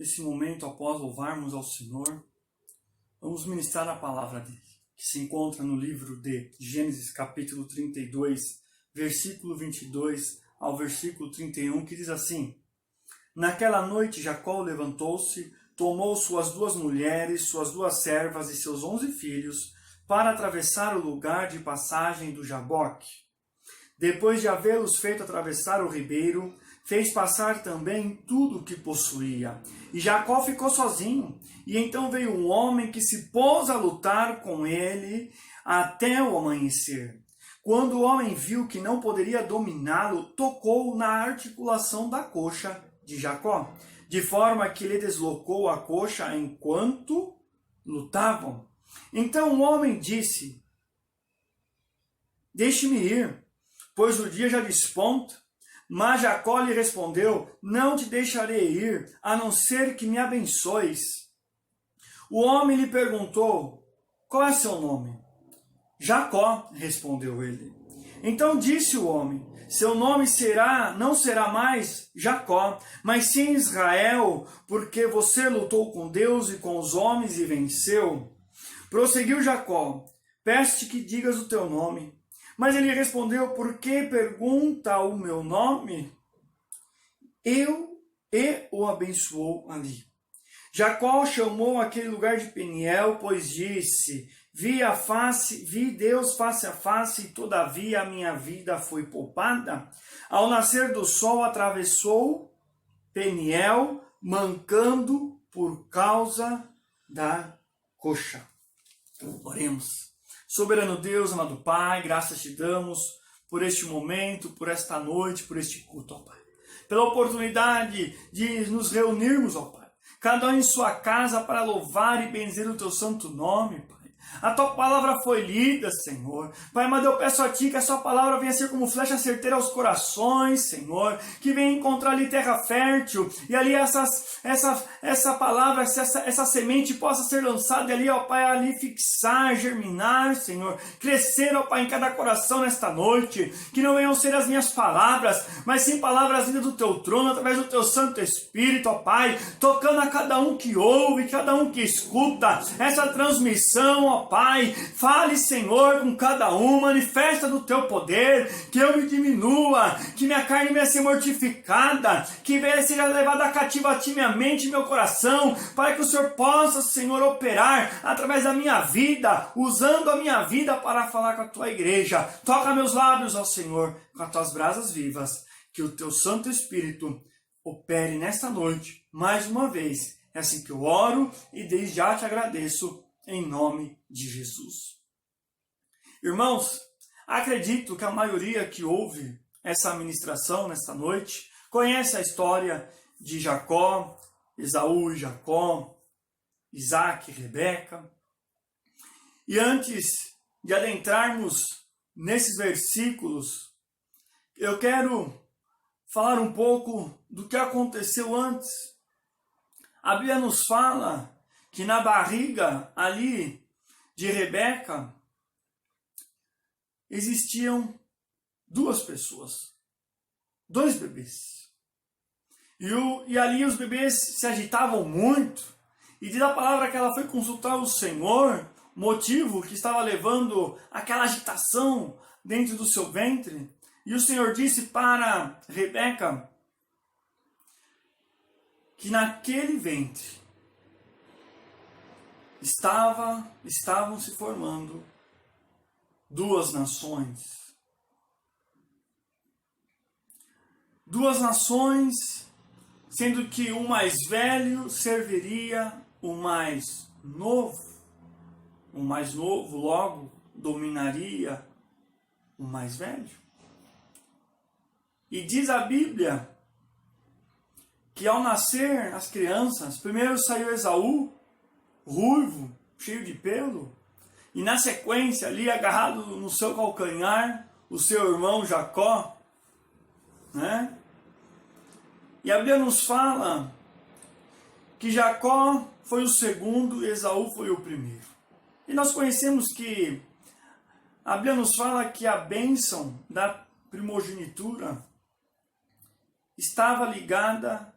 Esse momento, após louvarmos ao Senhor, vamos ministrar a palavra dele, que se encontra no livro de Gênesis, capítulo 32, versículo 22 ao versículo 31, que diz assim: Naquela noite Jacó levantou-se, tomou suas 2 mulheres, suas 2 servas e seus 11 filhos, para atravessar o lugar de passagem do Jaboque. Depois de havê-los feito atravessar o ribeiro, fez passar também tudo o que possuía. E Jacó ficou sozinho. E então veio um homem que se pôs a lutar com ele até o amanhecer. Quando o homem viu que não poderia dominá-lo, tocou na articulação da coxa de Jacó, de forma que lhe deslocou a coxa enquanto lutavam. Então o homem disse: Deixe-me ir, pois o dia já desponta. Mas Jacó lhe respondeu: Não te deixarei ir, a não ser que me abençoes. O homem lhe perguntou: Qual é seu nome? Jacó, respondeu ele. Então disse o homem: Seu nome não será mais Jacó, mas sim Israel, porque você lutou com Deus e com os homens e venceu. Prosseguiu Jacó: Peço-te que digas o teu nome. Mas ele respondeu: Por que pergunta o meu nome? E o abençoou ali. Jacó chamou aquele lugar de Peniel, pois disse: Vi Deus face a face, e todavia a minha vida foi poupada. Ao nascer do sol atravessou Peniel, mancando por causa da coxa. Oremos. Soberano Deus, amado Pai, graças te damos por este momento, por esta noite, por este culto, ó Pai. Pela oportunidade de nos reunirmos, ó Pai. Cada um em sua casa para louvar e benzer o teu santo nome, Pai. A tua palavra foi lida, Senhor. Pai, mas eu peço a ti que a sua palavra venha ser como flecha certeira aos corações, Senhor. Que venha encontrar ali terra fértil. E ali essa palavra, essa semente possa ser lançada ali, ó Pai, ali fixar, germinar, Senhor. Crescer, ó Pai, em cada coração nesta noite. Que não venham ser as minhas palavras, mas sim palavras vindas do teu trono, através do teu Santo Espírito, ó Pai. Tocando a cada um que ouve, cada um que escuta essa transmissão, ó Pai, fale, Senhor, com cada um, manifesta do teu poder, que eu me diminua, que minha carne venha ser mortificada, que venha seja levada cativa a ti minha mente e meu coração, para que o Senhor possa, Senhor, operar através da minha vida, usando a minha vida para falar com a tua igreja. Toca meus lábios, ó Senhor, com as tuas brasas vivas, que o teu Santo Espírito opere nesta noite, mais uma vez. É assim que eu oro e desde já te agradeço, em nome de Jesus. Irmãos, acredito que a maioria que ouve essa ministração nesta noite conhece a história de Jacó, Esaú e Jacó, Isaac e Rebeca. E antes de adentrarmos nesses versículos, eu quero falar um pouco do que aconteceu antes. A Bíblia nos fala que na barriga ali de Rebeca existiam 2 pessoas, 2 bebês. E ali os bebês se agitavam muito. E diz a palavra que ela foi consultar o Senhor, motivo que estava levando aquela agitação dentro do seu ventre. E o Senhor disse para Rebeca que naquele ventre estavam se formando 2 nações. 2 nações, sendo que o mais velho serviria o mais novo. O mais novo, logo, dominaria o mais velho. E diz a Bíblia que ao nascer as crianças, primeiro saiu Esaú, ruivo, cheio de pelo, e na sequência ali agarrado no seu calcanhar, o seu irmão Jacó, né? E a Bíblia nos fala que Jacó foi o segundo e Esaú foi o primeiro. E nós conhecemos que a Bíblia nos fala que a bênção da primogenitura estava ligada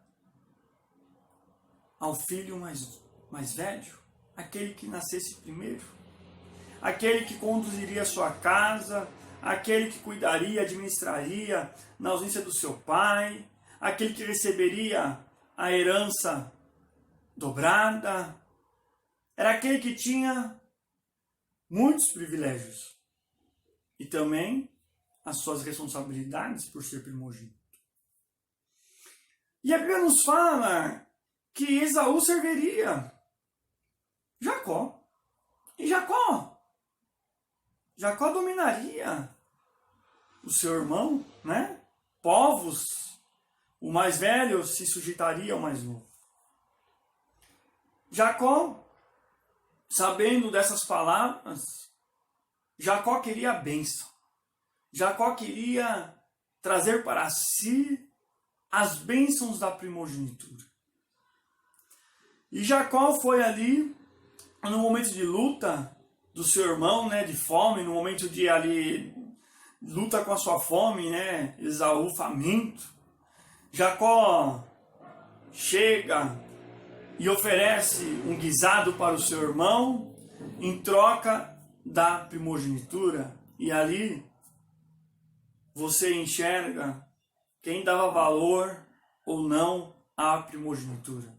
ao filho mais velho, aquele que nascesse primeiro, aquele que conduziria a sua casa, aquele que cuidaria, administraria na ausência do seu pai, aquele que receberia a herança dobrada, era aquele que tinha muitos privilégios e também as suas responsabilidades por ser primogênito. E a Bíblia nos fala que Esaú serviria Jacó. E Jacó dominaria o seu irmão, né? Povos, o mais velho se sujeitaria ao mais novo. Jacó, sabendo dessas palavras, Jacó queria a bênção. Jacó queria trazer para si as bênçãos da primogenitura. E Jacó foi ali, no momento de luta do seu irmão, né, de fome, no momento de ali luta com a sua fome, né, Esaú faminto. Jacó chega e oferece um guisado para o seu irmão em troca da primogenitura. E ali você enxerga quem dava valor ou não à primogenitura.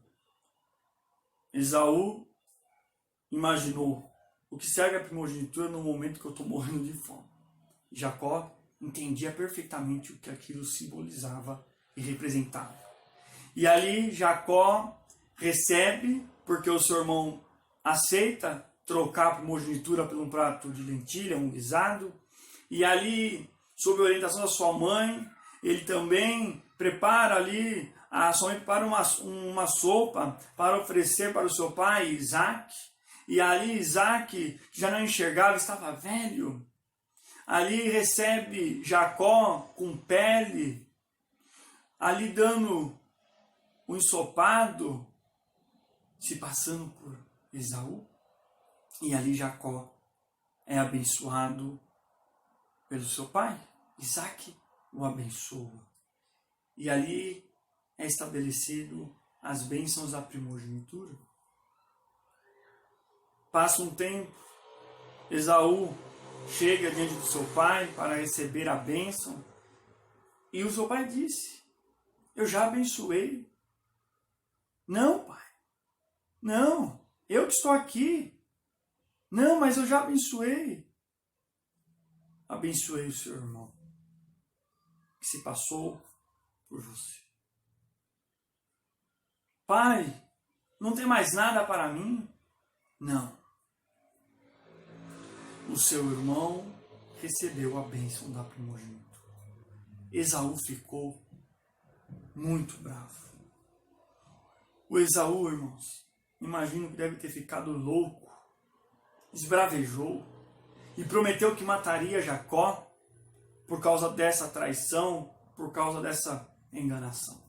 Esaú imaginou o que serve a primogenitura no momento que eu estou morrendo de fome. Jacó entendia perfeitamente o que aquilo simbolizava e representava. E ali Jacó recebe, porque o seu irmão aceita trocar a primogenitura por um prato de lentilha, um guisado. E ali, sob a orientação da sua mãe, ele também prepara ali, a sua mãe prepara uma sopa para oferecer para o seu pai, Isaac. E ali Isaac, que já não enxergava, estava velho. Ali recebe Jacó com pele, ali dando um ensopado, se passando por Esaú. E ali Jacó é abençoado pelo seu pai. Isaac o abençoa. E ali é estabelecido as bênçãos da primogenitura. Passa um tempo, Esaú chega diante do seu pai para receber a bênção. E o seu pai disse: eu já abençoei. Não, pai. Não, eu que estou aqui. Não, mas eu já abençoei. Abençoei o seu irmão, que se passou por você. Pai, não tem mais nada para mim? Não. O seu irmão recebeu a bênção da primogenitura. Esaú ficou muito bravo. O Esaú, irmãos, imagino que deve ter ficado louco, esbravejou e prometeu que mataria Jacó por causa dessa traição, por causa dessa enganação.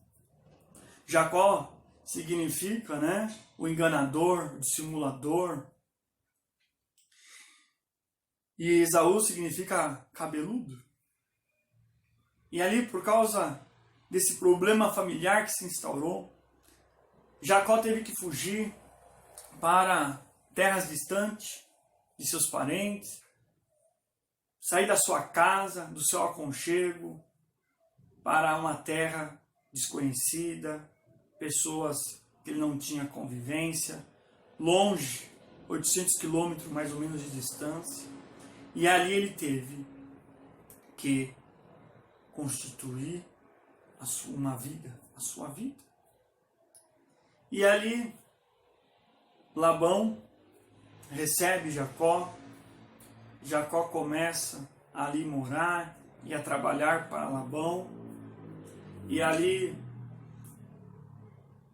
Jacó significa, né, o enganador, o dissimulador. E Esaú significa cabeludo. E ali, por causa desse problema familiar que se instaurou, Jacó teve que fugir para terras distantes de seus parentes, sair da sua casa, do seu aconchego, para uma terra desconhecida, pessoas que ele não tinha convivência, longe, 800 quilômetros mais ou menos de distância. E ali ele teve que constituir a sua vida. E ali Labão recebe Jacó. Jacó começa a ali morar e a trabalhar para Labão. E ali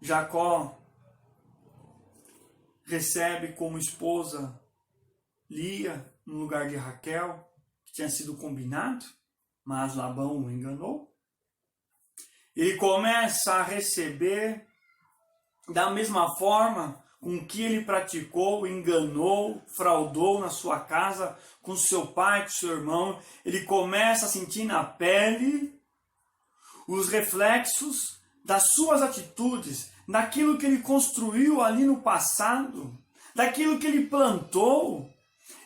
Jacó recebe como esposa Lia, no lugar de Raquel, que tinha sido combinado, mas Labão o enganou. Ele começa a receber da mesma forma com que ele praticou, enganou, fraudou na sua casa, com seu pai, com seu irmão. Ele começa a sentir na pele os reflexos das suas atitudes, daquilo que ele construiu ali no passado, daquilo que ele plantou,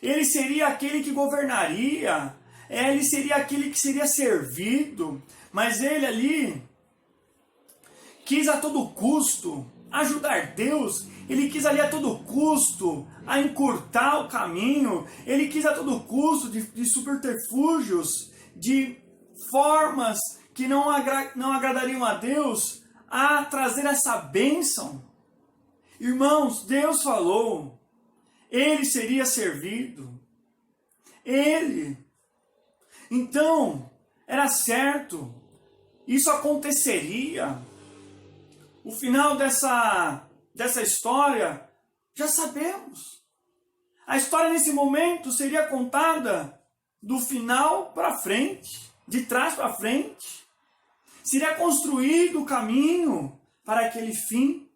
ele seria aquele que governaria, ele seria aquele que seria servido, mas ele ali quis a todo custo ajudar Deus, ele quis ali a todo custo a encurtar o caminho, ele quis a todo custo de subterfúgios, de formas que não agradariam a Deus, a trazer essa bênção. Irmãos, Deus falou, ele seria servido, ele. Então, era certo, isso aconteceria. O final dessa história, já sabemos. A história nesse momento seria contada do final para frente, de trás para frente. Seria construído o caminho para aquele fim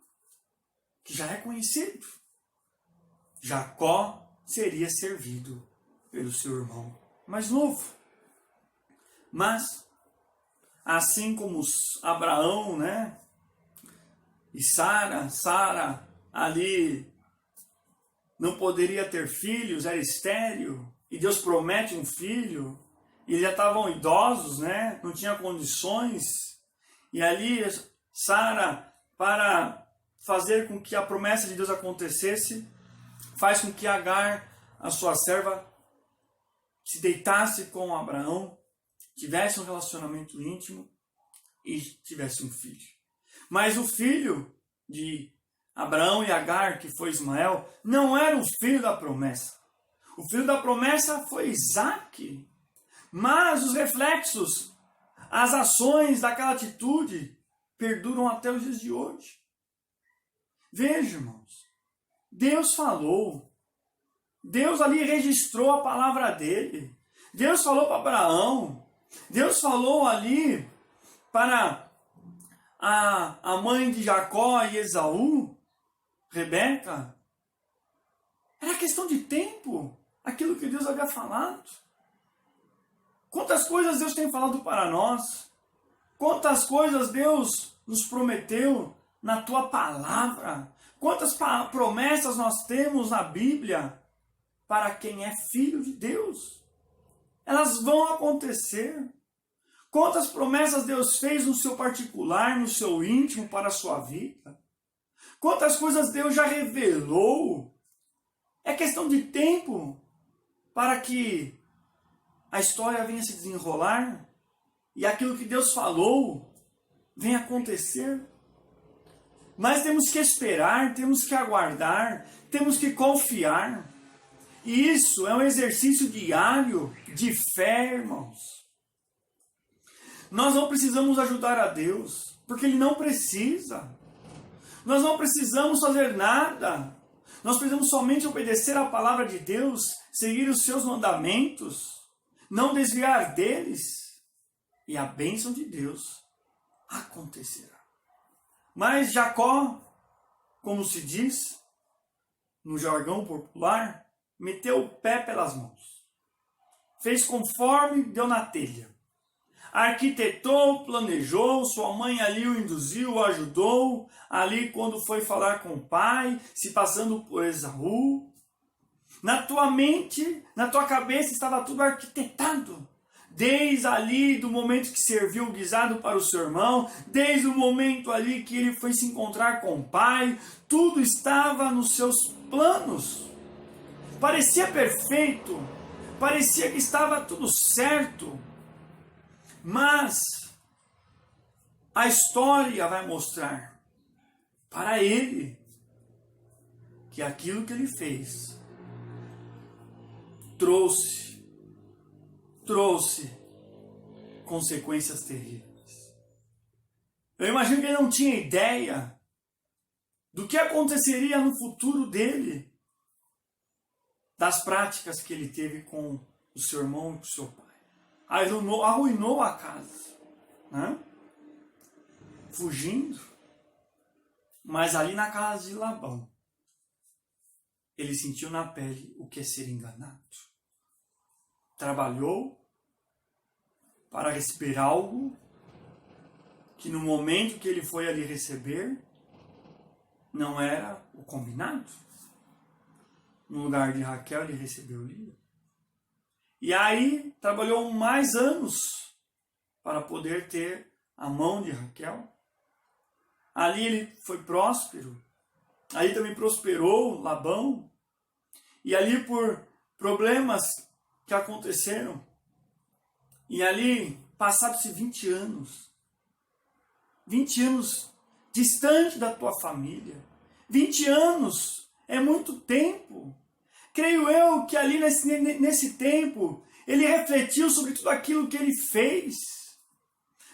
que já é conhecido. Jacó seria servido pelo seu irmão mais novo. Mas, assim como Abraão, né? E Sara ali não poderia ter filhos, era estéril, e Deus promete um filho, e eles já estavam idosos, né? Não tinha condições, e ali Sara, para fazer com que a promessa de Deus acontecesse, faz com que Agar, a sua serva, se deitasse com Abraão, tivesse um relacionamento íntimo e tivesse um filho. Mas o filho de Abraão e Agar, que foi Ismael, não era o filho da promessa. O filho da promessa foi Isaque. Mas os reflexos, as ações daquela atitude, perduram até os dias de hoje. Veja, irmãos, Deus falou. Deus ali registrou a palavra dele. Deus falou para Abraão. Deus falou ali para a mãe de Jacó e Esaú, Rebeca. Era questão de tempo, aquilo que Deus havia falado. Quantas coisas Deus tem falado para nós, quantas coisas Deus nos prometeu na tua palavra, quantas promessas nós temos na Bíblia para quem é filho de Deus. Elas vão acontecer. Quantas promessas Deus fez no seu particular, no seu íntimo, para a sua vida. Quantas coisas Deus já revelou. É questão de tempo para que a história venha se desenrolar e aquilo que Deus falou venha acontecer. Mas temos que esperar, temos que aguardar, temos que confiar. E isso é um exercício diário de fé, irmãos. Nós não precisamos ajudar a Deus, porque Ele não precisa. Nós não precisamos fazer nada. Nós precisamos somente obedecer à palavra de Deus, seguir os seus mandamentos, não desviar deles, e a bênção de Deus acontecerá. Mas Jacó, como se diz no jargão popular, meteu o pé pelas mãos. Fez conforme deu na telha. Arquitetou, planejou, sua mãe ali o induziu, o ajudou, ali quando foi falar com o pai, se passando por Esaú. Na tua mente, na tua cabeça estava tudo arquitetado. Desde ali do momento que serviu o guisado para o seu irmão, desde o momento ali que ele foi se encontrar com o pai, tudo estava nos seus planos. Parecia perfeito, parecia que estava tudo certo. Mas a história vai mostrar para ele que aquilo que ele fez trouxe consequências terríveis. Eu imagino que ele não tinha ideia do que aconteceria no futuro dele, das práticas que ele teve com o seu irmão e com o seu pai. Arruinou a casa, né? Fugindo, mas ali na casa de Labão, ele sentiu na pele o que é ser enganado. Trabalhou para receber algo que no momento que ele foi ali receber, não era o combinado. No lugar de Raquel, ele recebeu Lia. E aí, trabalhou mais anos para poder ter a mão de Raquel. Ali ele foi próspero. Ali também prosperou Labão. E ali por problemas que aconteceram. E ali passaram-se 20 anos. 20 anos distante da tua família. 20 anos é muito tempo. Creio eu que ali nesse tempo, ele refletiu sobre tudo aquilo que ele fez,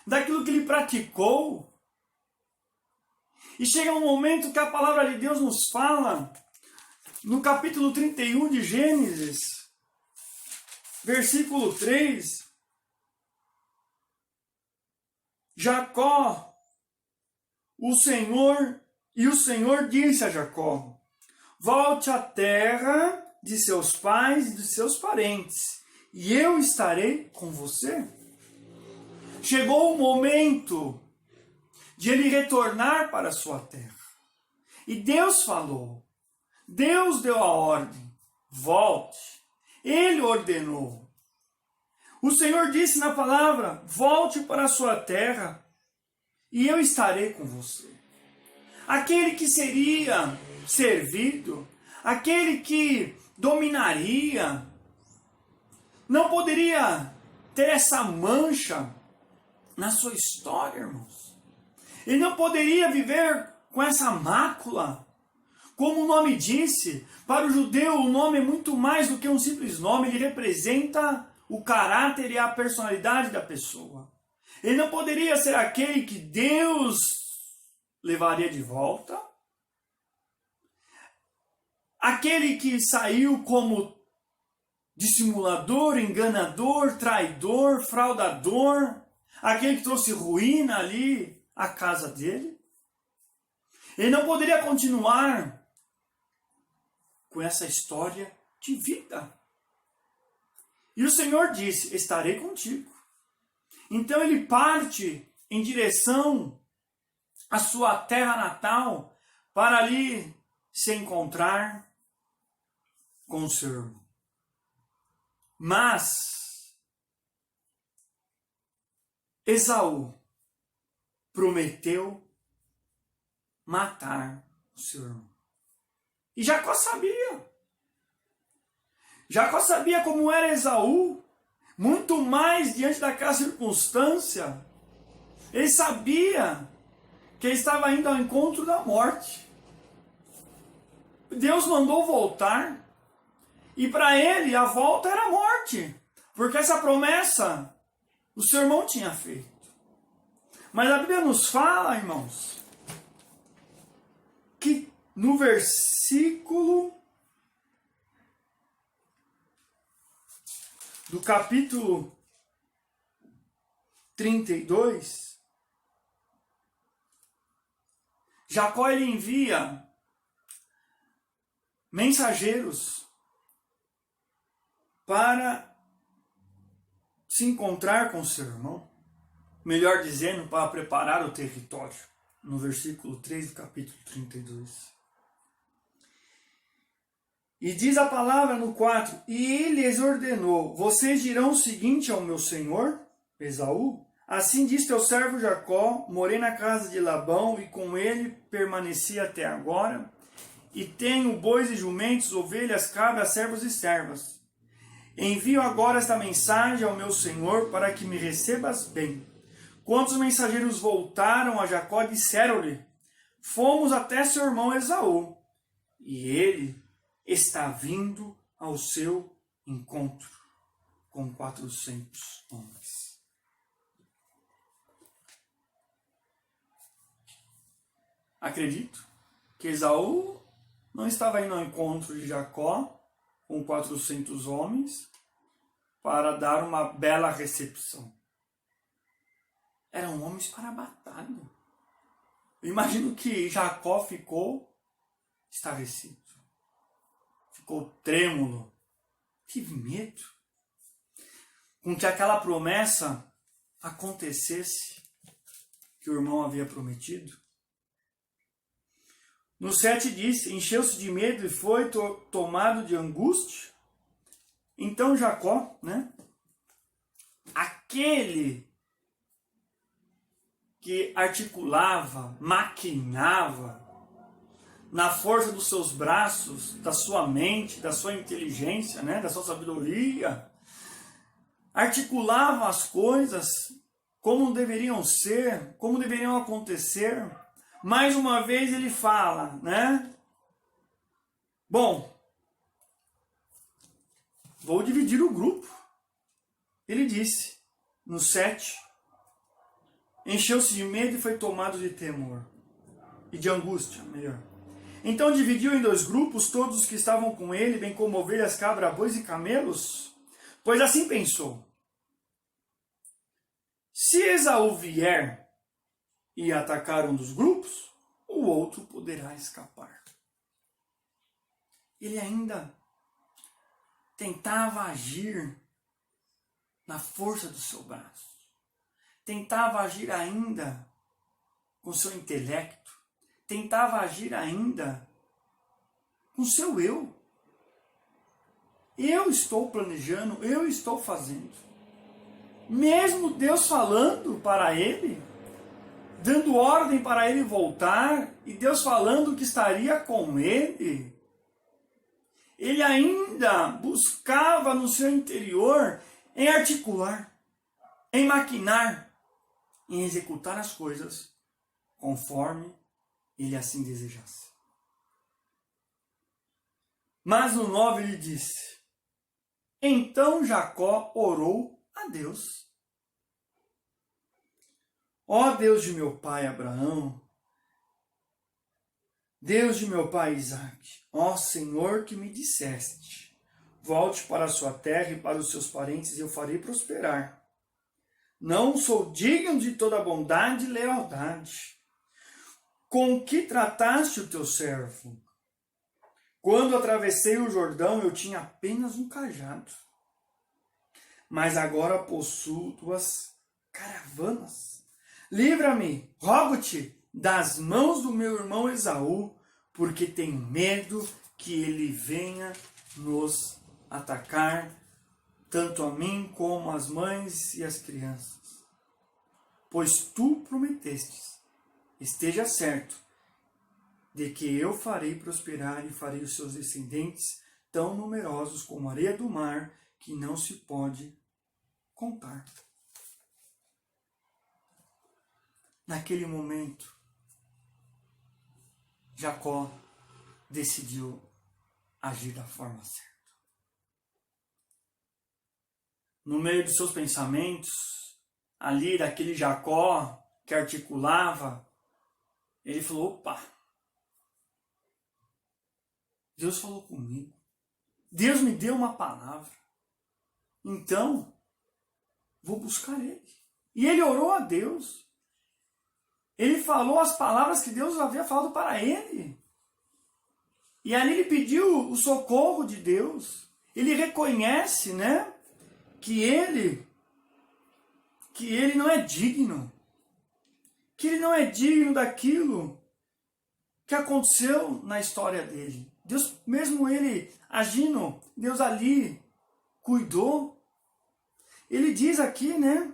daquilo que ele praticou. E chega um momento que a palavra de Deus nos fala, no capítulo 31 de Gênesis, versículo 3, Jacó, o Senhor disse a Jacó: volte à terra de seus pais e de seus parentes, e eu estarei com você. Chegou o momento de ele retornar para a sua terra. E Deus falou, Deus deu a ordem, volte. Ele ordenou. O Senhor disse na palavra, volte para a sua terra, e eu estarei com você. Aquele que seria servido, aquele que dominaria, não poderia ter essa mancha na sua história, irmãos. Ele não poderia viver com essa mácula. Como o nome disse, para o judeu o nome é muito mais do que um simples nome, ele representa o caráter e a personalidade da pessoa. Ele não poderia ser aquele que Deus levaria de volta, aquele que saiu como dissimulador, enganador, traidor, fraudador, aquele que trouxe ruína ali à casa dele. Ele não poderia continuar com essa história de vida. E o Senhor disse, estarei contigo. Então ele parte em direção à sua terra natal para ali se encontrar com o seu irmão. Mas Esaú prometeu matar o seu irmão. E Jacó sabia. Jacó sabia como era Esaú, muito mais diante daquela circunstância. Ele sabia que ele estava indo ao encontro da morte. Deus mandou voltar, e para ele a volta era a morte, porque essa promessa o seu irmão tinha feito. Mas a Bíblia nos fala, irmãos, que no versículo do capítulo 32, Jacó ele envia mensageiros para se encontrar com seu irmão, melhor dizendo, para preparar o território, no versículo 3 do capítulo 32. E diz a palavra no 4, e ele lhes ordenou, vocês dirão o seguinte ao meu senhor, Esaú, assim diz teu servo Jacó, morei na casa de Labão e com ele permaneci até agora, e tenho bois e jumentos, ovelhas, cabras, servos e servas. Envio agora esta mensagem ao meu senhor para que me recebas bem. Quando os mensageiros voltaram a Jacó, disseram-lhe, fomos até seu irmão Esaú, e ele está vindo ao seu encontro com 400 homens. Acredito que Esaú não estava indo ao encontro de Jacó com 400 homens para dar uma bela recepção. Eram homens para a batalha. Eu imagino que Jacó ficou estarrecido. Ficou trêmulo. Tive medo. Com que aquela promessa acontecesse. que o irmão havia prometido. No 7 diz, encheu-se de medo e foi tomado de angústia. Então Jacó, né, aquele que articulava, maquinava, na força dos seus braços, da sua mente, da sua inteligência, né, da sua sabedoria, articulava as coisas como deveriam ser, como deveriam acontecer. Mais uma vez ele fala, né? Bom, vou dividir o grupo. Ele disse, no 7, encheu-se de medo e foi tomado de temor. E de angústia, melhor. Então dividiu em 2 grupos todos os que estavam com ele, bem como ovelhas, cabras, bois e camelos. Pois assim pensou, se Esaú vier e atacar um dos grupos, o outro poderá escapar. Ele ainda tentava agir na força do seu braço. Tentava agir ainda com seu intelecto. Tentava agir ainda com seu eu. Eu estou planejando, eu estou fazendo. Mesmo Deus falando para ele, dando ordem para ele voltar, e Deus falando que estaria com ele, ele ainda buscava no seu interior em articular, em maquinar, em executar as coisas conforme ele assim desejasse. Mas no 9 ele disse, então Jacó orou a Deus. Ó Deus de meu pai Abraão, Deus de meu pai Isaque, ó Senhor que me disseste, volte para a sua terra e para os seus parentes e eu farei prosperar. Não sou digno de toda bondade e lealdade, com que trataste o teu servo. Quando atravessei o Jordão eu tinha apenas um cajado, mas agora possuo 2 caravanas. Livra-me, rogo-te, das mãos do meu irmão Esaú, porque tenho medo que ele venha nos atacar, tanto a mim como as mães e as crianças. Pois tu prometestes, esteja certo, de que eu farei prosperar e farei os seus descendentes tão numerosos como a areia do mar, que não se pode contar. Naquele momento, Jacó decidiu agir da forma certa. No meio dos seus pensamentos, ali daquele Jacó que articulava, ele falou, opa, Deus falou comigo, Deus me deu uma palavra, então vou buscar ele. E ele orou a Deus. Ele falou as palavras que Deus havia falado para ele. E ali ele pediu o socorro de Deus. Ele reconhece, né, que ele não é digno. Que ele não é digno daquilo que aconteceu na história dele. Deus, mesmo ele agindo, Deus ali cuidou. Ele diz aqui, né,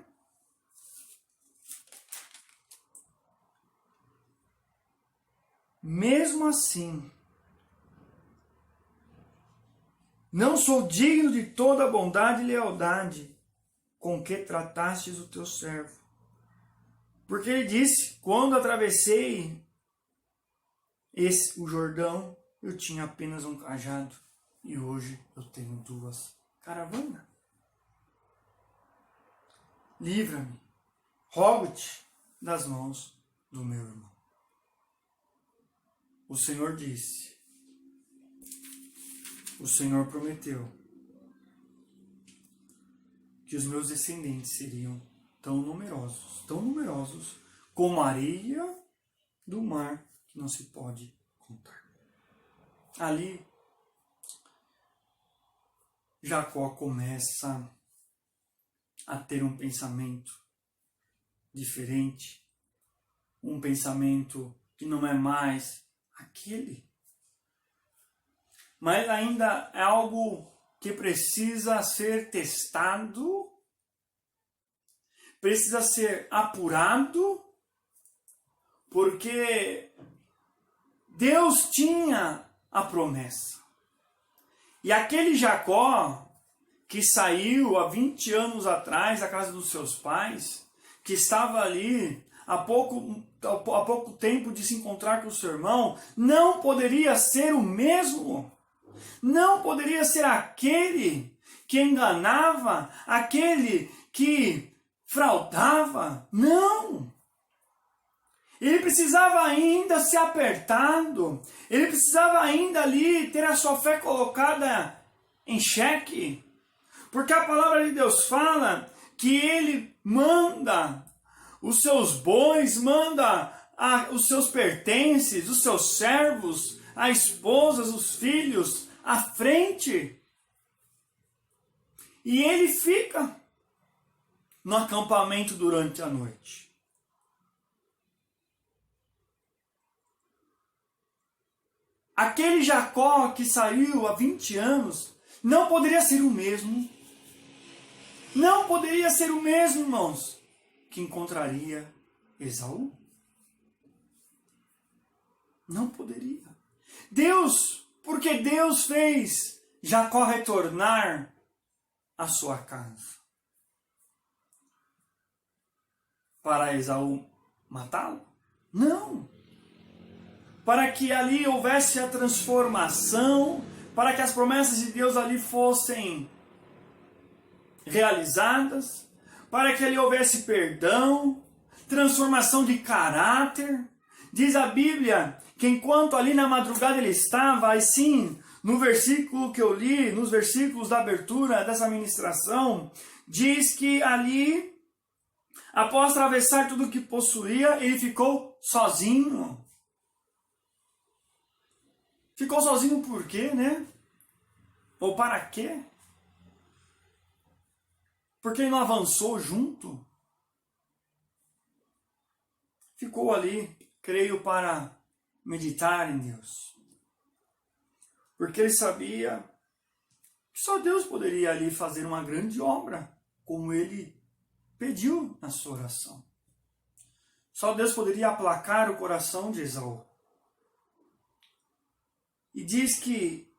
mesmo assim, não sou digno de toda a bondade e lealdade com que tratastes o teu servo. Porque ele disse, quando atravessei o Jordão, eu tinha apenas um cajado e hoje eu tenho 2 caravanas. Livra-me, rogo-te das mãos do meu irmão. O Senhor disse, o Senhor prometeu que os meus descendentes seriam tão numerosos como a areia do mar, que não se pode contar. Ali, Jacó começa a ter um pensamento diferente, um pensamento que não é mais aquele. Mas ainda é algo que precisa ser testado, precisa ser apurado, porque Deus tinha a promessa. E aquele Jacó que saiu há 20 anos atrás da casa dos seus pais, que estava ali há pouco tempo de se encontrar com o seu irmão, não poderia ser o mesmo. Não poderia ser aquele que enganava, aquele que fraudava. Não! Ele precisava ainda ser apertado. Ele precisava ainda ali ter a sua fé colocada em xeque. Porque a palavra de Deus fala que ele manda os seus bois, manda os seus pertences, os seus servos, as esposas, os filhos, à frente. E ele fica no acampamento durante a noite. Aquele Jacó que saiu há 20 anos não poderia ser o mesmo. Não poderia ser o mesmo, irmãos, que encontraria Esaú. Não poderia. Porque Deus fez Jacó retornar à sua casa. Para Esaú matá-lo? Não. Para que ali houvesse a transformação, para que as promessas de Deus ali fossem realizadas, para que ali houvesse perdão, transformação de caráter. Diz a Bíblia que enquanto ali na madrugada ele estava, assim, no versículo que eu li, nos versículos da abertura dessa ministração, diz que ali, após atravessar tudo o que possuía, ele ficou sozinho. Ficou sozinho por quê, né? Ou para quê? Porque ele não avançou junto. Ficou ali, creio, para meditar em Deus. Porque ele sabia que só Deus poderia ali fazer uma grande obra, como ele pediu na sua oração. Só Deus poderia aplacar o coração de Esaú. E diz que,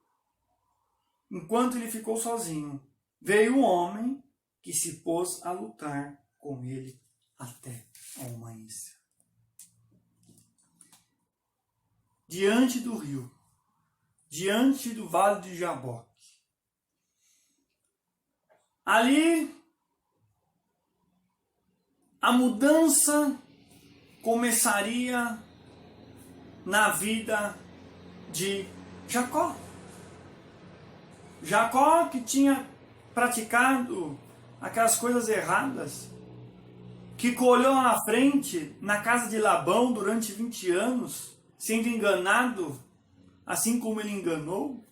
enquanto ele ficou sozinho, veio um homem que se pôs a lutar com ele até o amanhecer. Diante do rio, diante do vale de Jaboque. Ali, a mudança começaria na vida de Jacó. Jacó que tinha praticado aquelas coisas erradas, que colheu na frente, na casa de Labão durante 20 anos, sendo enganado, assim como ele enganou.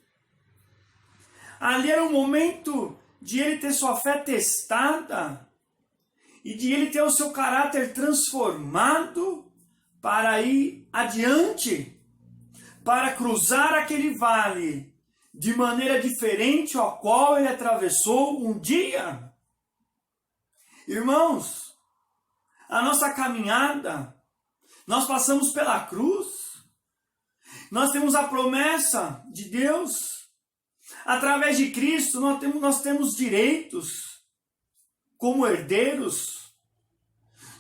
Ali era o momento de ele ter sua fé testada, e de ele ter o seu caráter transformado, para ir adiante, para cruzar aquele vale de maneira diferente ao qual ele atravessou um dia. Irmãos, a nossa caminhada, nós passamos pela cruz, nós temos a promessa de Deus, através de Cristo nós temos direitos como herdeiros,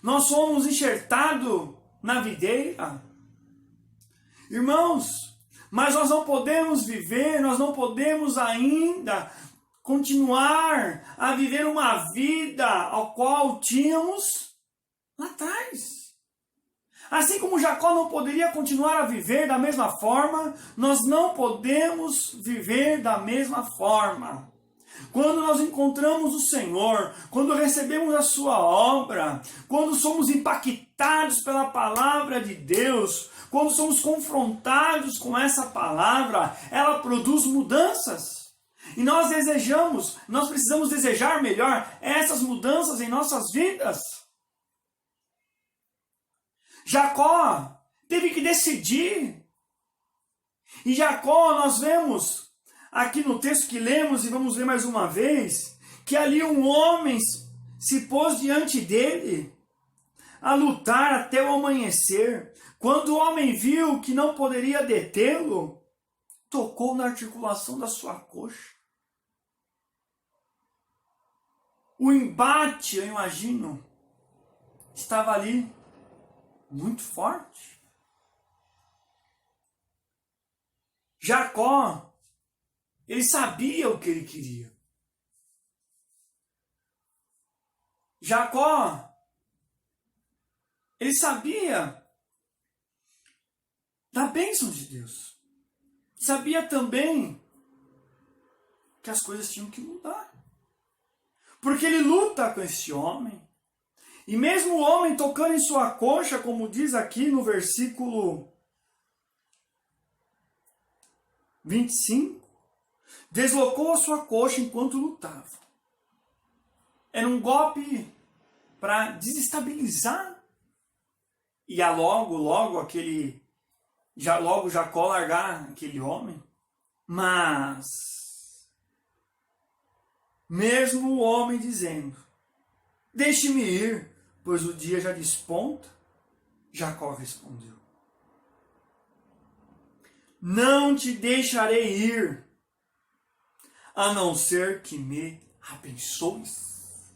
nós somos enxertados na videira. Irmãos, mas nós não podemos viver, nós não podemos ainda continuar a viver uma vida ao qual tínhamos lá atrás. Assim como Jacó não poderia continuar a viver da mesma forma, nós não podemos viver da mesma forma. Quando nós encontramos o Senhor, quando recebemos a sua obra, quando somos impactados pela palavra de Deus, quando somos confrontados com essa palavra, ela produz mudanças. E nós precisamos desejar melhor essas mudanças em nossas vidas. Jacó teve que decidir. E Jacó, nós vemos aqui no texto que lemos, e vamos ler mais uma vez, que ali um homem se pôs diante dele a lutar até o amanhecer. Quando o homem viu que não poderia detê-lo, tocou na articulação da sua coxa. O embate, eu imagino, estava ali muito forte. Jacó, ele sabia o que ele queria. Jacó, ele sabia da bênção de Deus. Sabia também que as coisas tinham que mudar. Porque ele luta com esse homem. E mesmo o homem tocando em sua coxa, como diz aqui no versículo 25, deslocou a sua coxa enquanto lutava. Era um golpe para desestabilizar. E logo Jacó largar aquele homem. Mas, mesmo o homem dizendo, deixe-me ir, pois o dia já desponta, Jacó respondeu, não te deixarei ir, a não ser que me abençoes.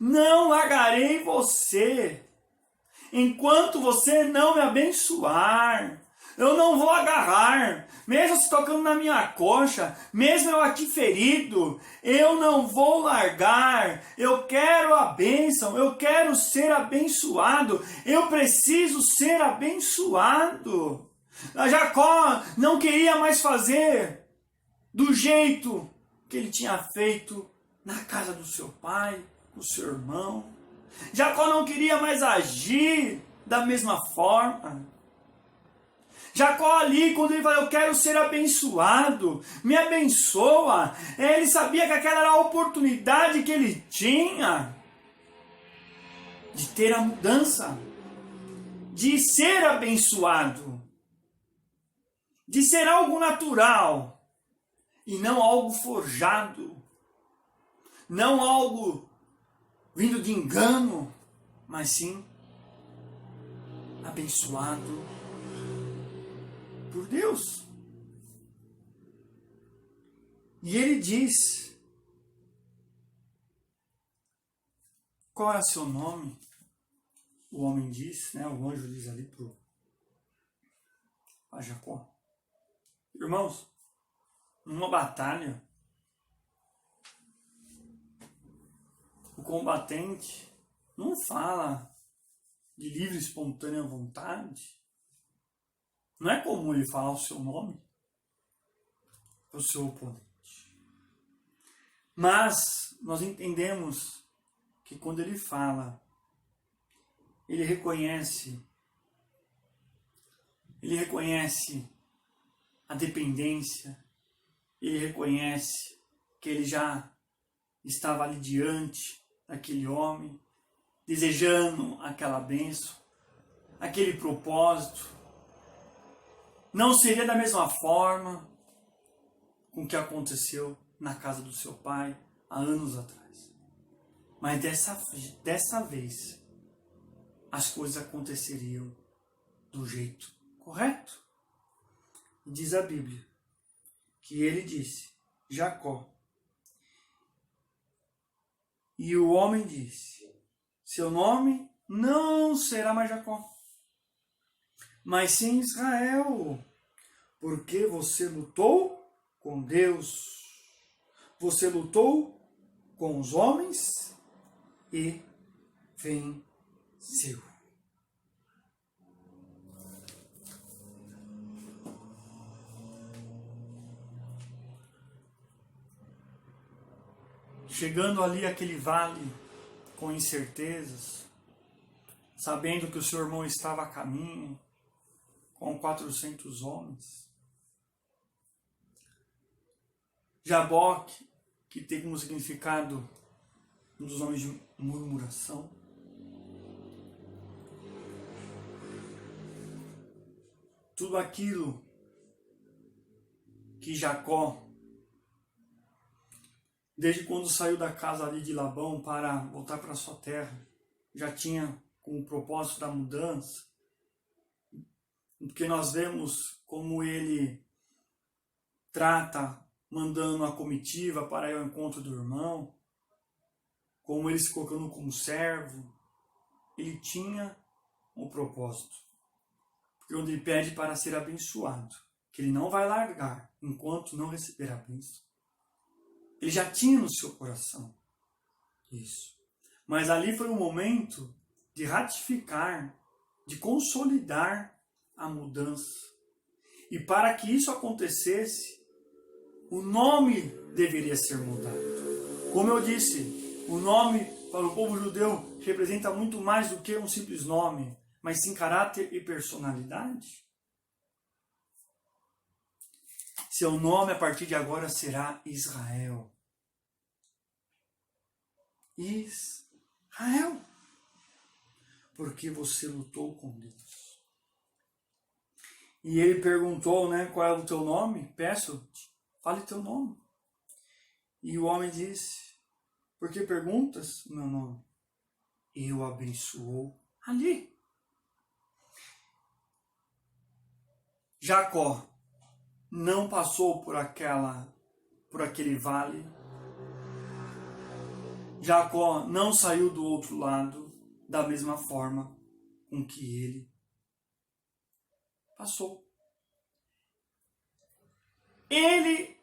Não largarei você, enquanto você não me abençoar. Eu não vou agarrar, mesmo se tocando na minha coxa, mesmo eu aqui ferido, eu não vou largar. Eu quero a bênção, eu quero ser abençoado, eu preciso ser abençoado. Jacó não queria mais fazer do jeito que ele tinha feito na casa do seu pai, com o seu irmão. Jacó não queria mais agir da mesma forma. Jacó ali, quando ele falou, eu quero ser abençoado, me abençoa, ele sabia que aquela era a oportunidade que ele tinha de ter a mudança, de ser abençoado, de ser algo natural e não algo forjado, não algo vindo de engano, mas sim abençoado por Deus. E ele diz, qual é o seu nome? O homem diz, né? O anjo diz ali para Jacó. Irmãos, numa batalha, o combatente não fala de livre e espontânea vontade. Não é comum ele falar o seu nome para o seu oponente. Mas nós entendemos que quando ele fala, ele reconhece a dependência, ele reconhece que ele já estava ali diante daquele homem, desejando aquela bênção, aquele propósito. Não seria da mesma forma com o que aconteceu na casa do seu pai há anos atrás. Mas dessa vez, as coisas aconteceriam do jeito correto. Diz a Bíblia que ele disse, Jacó. E o homem disse, seu nome não será mais Jacó, mas sim Israel, porque você lutou com Deus, você lutou com os homens e venceu. Chegando ali aquele vale com incertezas, sabendo que o seu irmão estava a caminho, com 400 homens. Jaboque, que tem como significado um dos nomes de murmuração. tudo aquilo que Jacó, desde quando saiu da casa ali de Labão para voltar para sua terra, já tinha com o propósito da mudança, porque nós vemos como ele trata, mandando a comitiva para ir ao encontro do irmão, como ele se colocando como servo, ele tinha um propósito. Porque onde ele pede para ser abençoado, que ele não vai largar enquanto não receber a bênção. Ele já tinha no seu coração isso. Mas ali foi um momento de ratificar, de consolidar a mudança. E para que isso acontecesse, o nome deveria ser mudado. Como eu disse, o nome para o povo judeu representa muito mais do que um simples nome, mas sim caráter e personalidade. Seu nome a partir de agora será Israel. Israel. Porque você lutou com Deus. E ele perguntou, qual é o teu nome? Peço-te, fale teu nome. E o homem disse, por que perguntas o meu nome? Eu abençoou ali. Jacó não passou por aquele vale. Jacó não saiu do outro lado da mesma forma com que ele passou. Ele,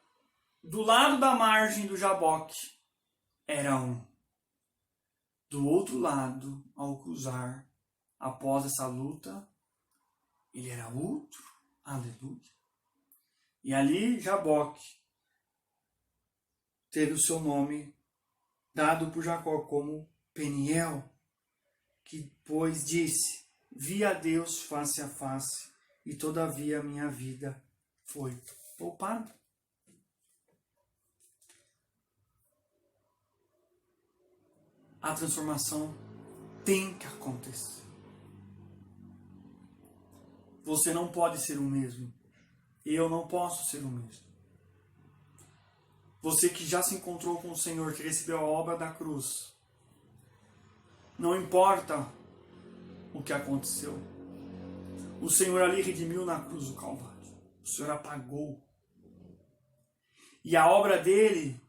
do lado da margem do Jaboque, era um. Do outro lado, ao cruzar, após essa luta, ele era outro. Aleluia. E ali, Jaboque teve o seu nome dado por Jacó como Peniel, que pois disse, vi a Deus face a face, e todavia a minha vida foi poupada. A transformação tem que acontecer. Você não pode ser o mesmo. Eu não posso ser o mesmo. Você que já se encontrou com o Senhor, que recebeu a obra da cruz, não importa o que aconteceu. O Senhor ali redimiu na cruz do Calvário. O Senhor apagou. E a obra dele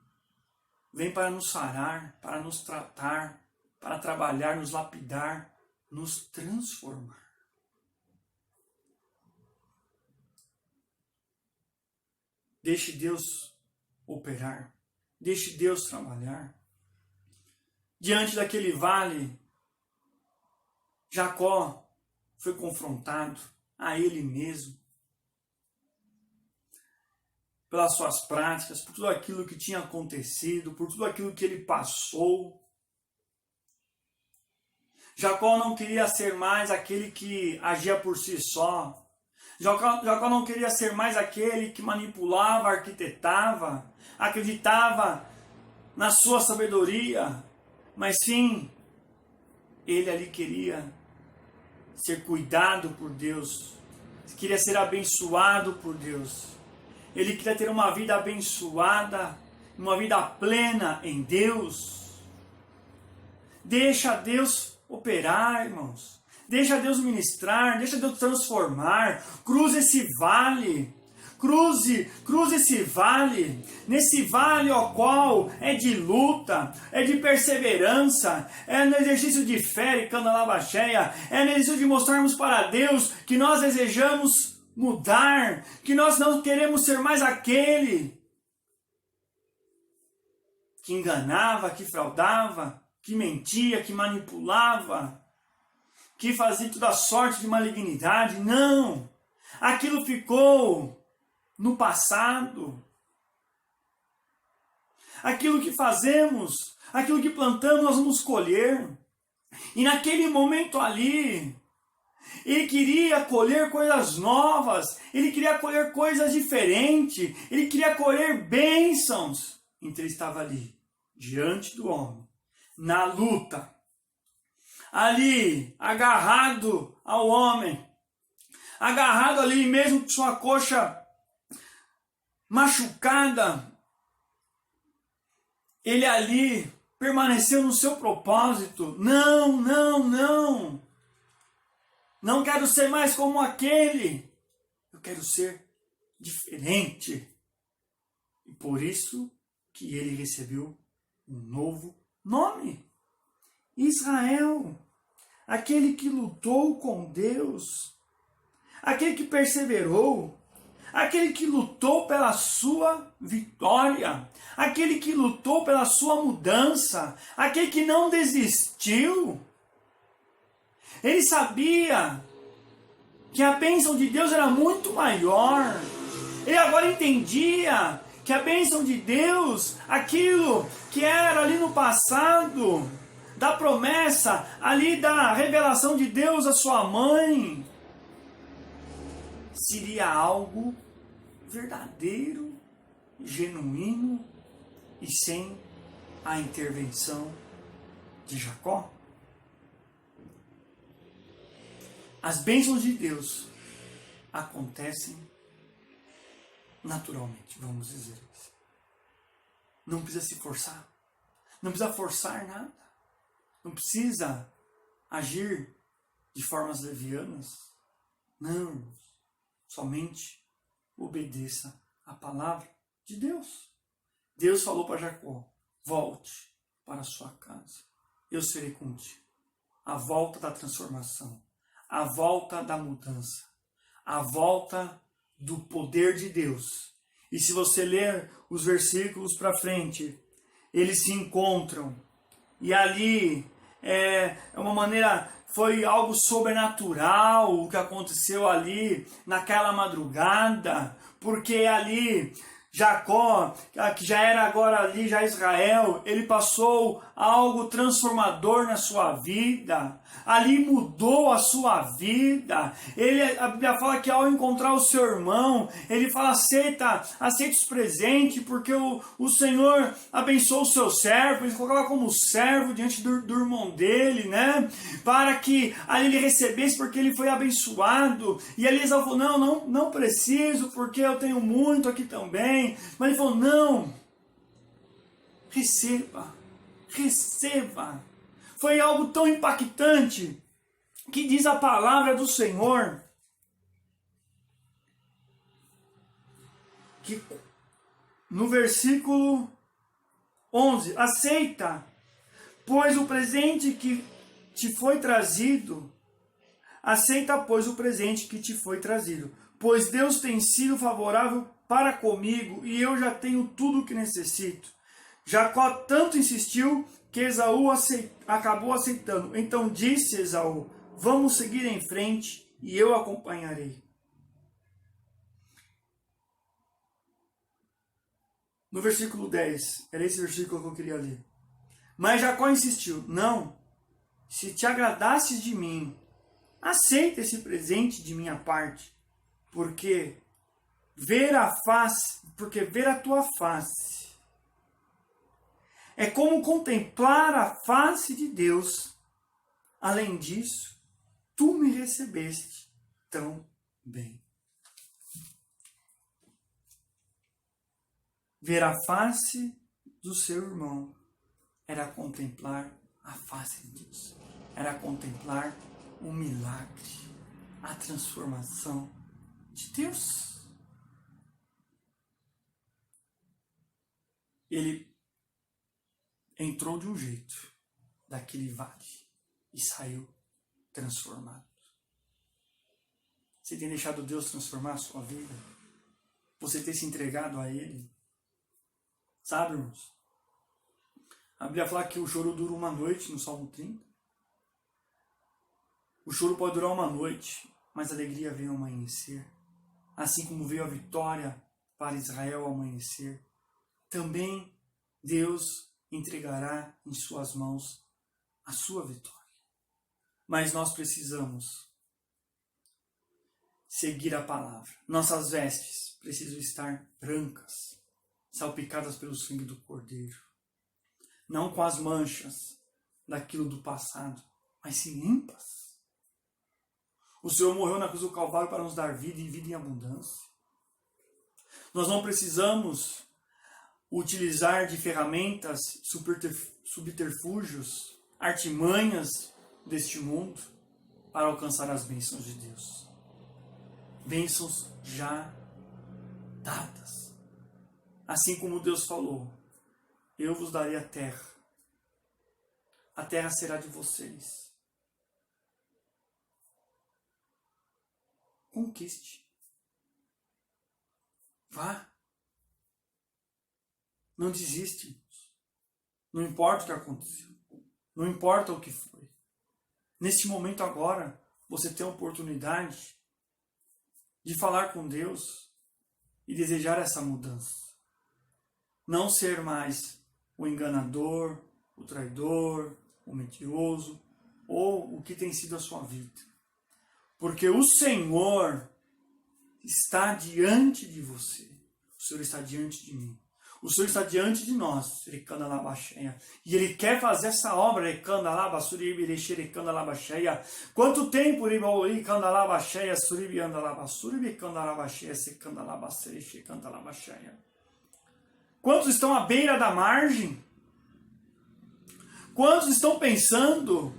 vem para nos sarar, para nos tratar, para trabalhar, nos lapidar, nos transformar. Deixe Deus operar. Deixe Deus trabalhar. Diante daquele vale, Jacó foi confrontado a ele mesmo, pelas suas práticas, por tudo aquilo que tinha acontecido, por tudo aquilo que ele passou. Jacó não queria ser mais aquele que agia por si só. Jacó não queria ser mais aquele que manipulava, arquitetava, acreditava na sua sabedoria, mas sim, ele ali queria ser cuidado por Deus, queria ser abençoado por Deus. Ele queria ter uma vida abençoada, uma vida plena em Deus. Deixa Deus operar, irmãos. Deixa Deus ministrar, deixa Deus transformar. Cruze esse vale. Cruze esse vale. Nesse vale ao qual é de luta, é de perseverança, é no exercício de fé e candelabra cheia, é no exercício de mostrarmos para Deus que nós desejamos mudar, que nós não queremos ser mais aquele que enganava, que fraudava, que mentia, que manipulava, que fazia toda sorte de malignidade. Não! Aquilo ficou no passado. Aquilo que fazemos, aquilo que plantamos, nós vamos colher. E naquele momento ali, ele queria colher coisas novas, ele queria colher coisas diferentes, ele queria colher bênçãos. Então ele estava ali, diante do homem, na luta, ali, agarrado ao homem, agarrado ali mesmo com sua coxa machucada, ele ali permaneceu no seu propósito. Não, não, não. Não quero ser mais como aquele. Eu quero ser diferente. E por isso que ele recebeu um novo nome. Israel. Aquele que lutou com Deus. Aquele que perseverou. Aquele que lutou pela sua vitória, aquele que lutou pela sua mudança, aquele que não desistiu. Ele sabia que a bênção de Deus era muito maior. Ele agora entendia que a bênção de Deus, aquilo que era ali no passado, da promessa, ali da revelação de Deus à sua mãe, seria algo verdadeiro, genuíno e sem a intervenção de Jacó. As bênçãos de Deus acontecem naturalmente, vamos dizer isso. Não precisa se forçar, não precisa forçar nada, não precisa agir de formas levianas. Não, somente obedeça a palavra de Deus. Deus falou para Jacó: volte para a sua casa, eu serei contigo. A volta da transformação, a volta da mudança, a volta do poder de Deus. E se você ler os versículos para frente, eles se encontram. E ali é uma maneira, foi algo sobrenatural o que aconteceu ali naquela madrugada, porque ali Jacó, que já era agora ali já Israel, ele passou algo transformador na sua vida, ali mudou a sua vida. A Bíblia fala que ao encontrar o seu irmão, ele fala: aceita os presentes, porque o Senhor abençoou o seu servo. Ele colocava como servo diante do irmão dele, né? Para que ali ele recebesse, porque ele foi abençoado. E ali Esaú falou: não preciso, porque eu tenho muito aqui também. Mas ele falou: não, receba. Foi algo tão impactante que diz a palavra do Senhor que no versículo 11: aceita, pois o presente que te foi trazido, pois Deus tem sido favorável para comigo e eu já tenho tudo o que necessito. Jacó tanto insistiu que Esaú acabou aceitando. Então disse Esaú: vamos seguir em frente e eu acompanharei. No versículo 10, era esse versículo que eu queria ler. Mas Jacó insistiu: não, se te agradasses de mim, aceita esse presente de minha parte, porque ver a tua face é como contemplar a face de Deus. Além disso, tu me recebeste tão bem. Ver a face do seu irmão era contemplar a face de Deus. Era contemplar o milagre, a transformação de Deus. Ele entrou de um jeito daquele vale e saiu transformado. Você tem deixado Deus transformar a sua vida? Você tem se entregado a Ele? Sabe, irmãos? A Bíblia fala que o choro dura uma noite, no Salmo 30. O choro pode durar uma noite, mas a alegria vem ao amanhecer. Assim como veio a vitória para Israel ao amanhecer, também Deus entregará em suas mãos a sua vitória. Mas nós precisamos seguir a palavra. Nossas vestes precisam estar brancas, salpicadas pelo sangue do Cordeiro. Não com as manchas daquilo do passado, mas sim limpas. O Senhor morreu na cruz do Calvário para nos dar vida e vida em abundância. Nós não precisamos utilizar de ferramentas, subterfúgios, artimanhas deste mundo para alcançar as bênçãos de Deus. Bênçãos já dadas. Assim como Deus falou, eu vos darei a terra. A terra será de vocês. Conquiste. Vá. Não desiste. Não importa o que aconteceu. Não importa o que foi. Neste momento agora, você tem a oportunidade de falar com Deus e desejar essa mudança. Não ser mais o enganador, o traidor, o mentiroso ou o que tem sido a sua vida. Porque o Senhor está diante de você. O Senhor está diante de mim. O Senhor está diante de nós. E Ele quer fazer essa obra. Quanto tempo? Quantos estão à beira da margem? Quantos estão pensando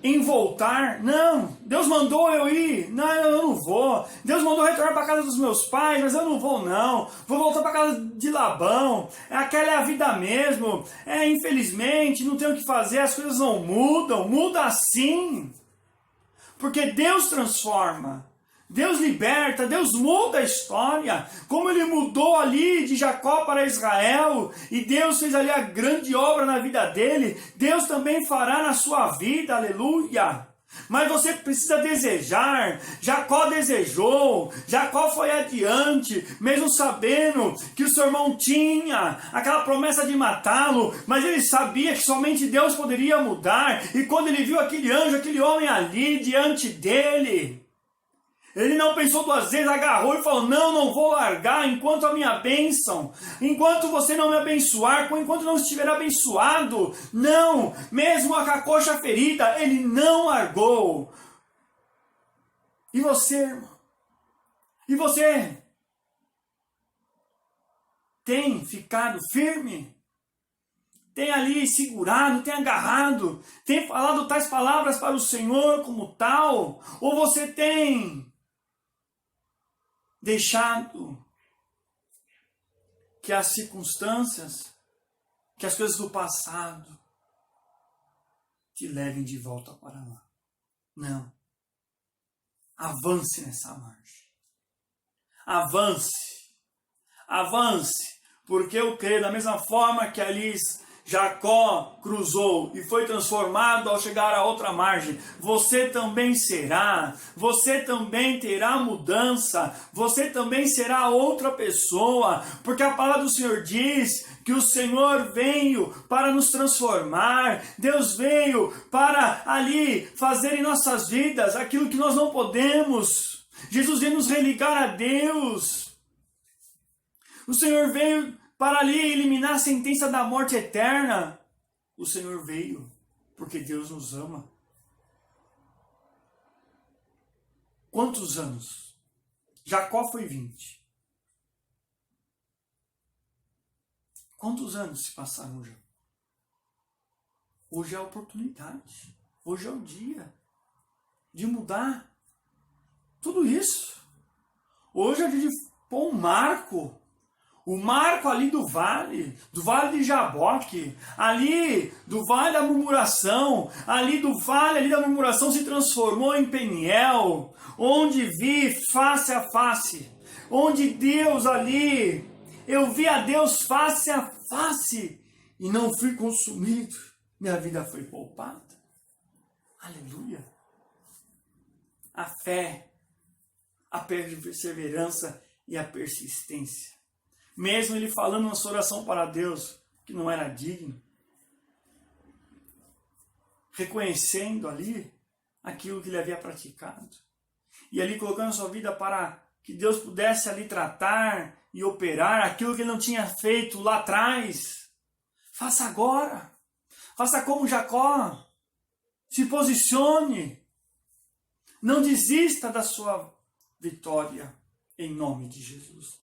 em voltar? Não, Deus mandou eu ir. Não, eu não vou. Deus mandou retornar para a casa dos meus pais, mas eu não vou não. Vou voltar para a casa de Labão. Aquela é a vida mesmo. Infelizmente, não tem o que fazer, as coisas não mudam. Muda sim. Porque Deus transforma. Deus liberta, Deus muda a história, como Ele mudou ali de Jacó para Israel, e Deus fez ali a grande obra na vida dele, Deus também fará na sua vida, aleluia. Mas você precisa desejar. Jacó desejou, Jacó foi adiante, mesmo sabendo que o seu irmão tinha aquela promessa de matá-lo, mas ele sabia que somente Deus poderia mudar, e quando ele viu aquele anjo, aquele homem ali diante dele, ele não pensou duas vezes, agarrou e falou, não vou largar enquanto a minha bênção, enquanto você não me abençoar, enquanto não estiver abençoado, não, mesmo com a coxa ferida, ele não largou. E você, irmão? E você? Tem ficado firme? Tem ali segurado, tem agarrado, tem falado tais palavras para o Senhor como tal? Ou você tem deixado que as circunstâncias, que as coisas do passado te levem de volta para lá? Não. Avance nessa margem. Avance. Avance. Porque eu creio, da mesma forma que ali Jacó cruzou e foi transformado ao chegar à outra margem, você também será, você também terá mudança, você também será outra pessoa, porque a palavra do Senhor diz que o Senhor veio para nos transformar, Deus veio para ali fazer em nossas vidas aquilo que nós não podemos. Jesus veio nos religar a Deus. O Senhor veio para ali eliminar a sentença da morte eterna. O Senhor veio porque Deus nos ama. Quantos anos? Jacó foi 20. Quantos anos se passaram já? Hoje é a oportunidade. Hoje é o dia de mudar tudo isso. Hoje é o dia de pôr um marco. O marco ali do vale de Jaboque, ali do vale da murmuração, ali do vale ali da murmuração se transformou em Peniel, onde vi face a face, onde Deus ali, eu vi a Deus face a face, e não fui consumido, minha vida foi poupada. Aleluia! A fé, a perseverança e a persistência. Mesmo ele falando uma oração para Deus que não era digno, reconhecendo ali aquilo que ele havia praticado, e ali colocando a sua vida para que Deus pudesse ali tratar e operar aquilo que ele não tinha feito lá atrás. Faça agora, faça como Jacó, se posicione, Não desista da sua vitória, em nome de Jesus.